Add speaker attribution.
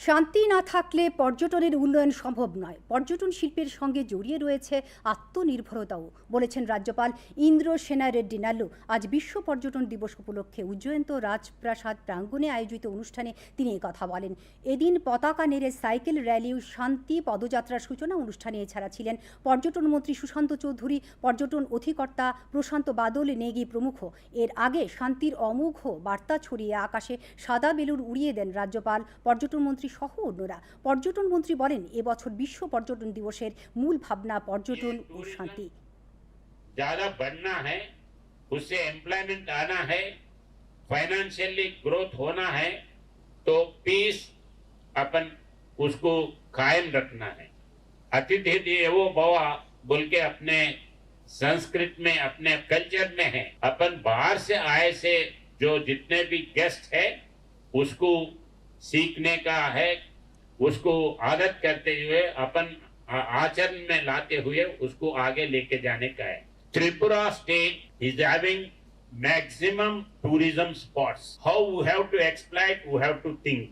Speaker 1: শান্তি না থাকলে পর্যটনের উন্নয়ন সম্ভব নয়। পর্যটন শিল্পের সঙ্গে জড়িয়ে রয়েছে আত্মনির্ভরতাও, বলেছেন রাজ্যপাল ইন্দ্র সেনা রেড্ডি নাল্লু। আজ বিশ্ব পর্যটন দিবস উপলক্ষে উজ্জয়ন্ত রাজপ্রাসাদ প্রাঙ্গণে আয়োজিত অনুষ্ঠানে তিনি কথা বলেন। এদিন পতাকা নেড়ে সাইকেল র্যালি, শান্তি পদযাত্রার সূচনা অনুষ্ঠানে এছাড়া ছিলেন পর্যটন মন্ত্রী সুশান্ত চৌধুরী, পর্যটন অধিকর্তা প্রশান্ত বাদল নেগি প্রমুখ। এর আগে শান্তির অমোঘ বার্তা ছড়িয়ে আকাশে সাদা বেলুন উড়িয়ে দেন রাজ্যপাল, পর্যটন মন্ত্রী সহ অন্যরা। পর্যটন মন্ত্রী বলেন, এবছর বিশ্ব পর্যটন দিবসের মূল ভাবনা পর্যটন ও শান্তি।
Speaker 2: ज्यादा बढ़ना है, उससे एम्प्लॉयमेंट आना है, फाइनेंशियली ग्रोथ होना है, तो पीस अपन उसको कायम रखना है। अतिथि देवो भव बोल के अपने संस्कृत में, अपने कल्चर में है। अपन बाहर से आए से जो जितने भी गेस्ट है उसको सीखने का है, उसको आदत करते हुए अपन आचरण में लाते हुए उसको आगे लेके जाने का है। Tripura state is having maximum tourism spots. How we have to exploit, we have to think.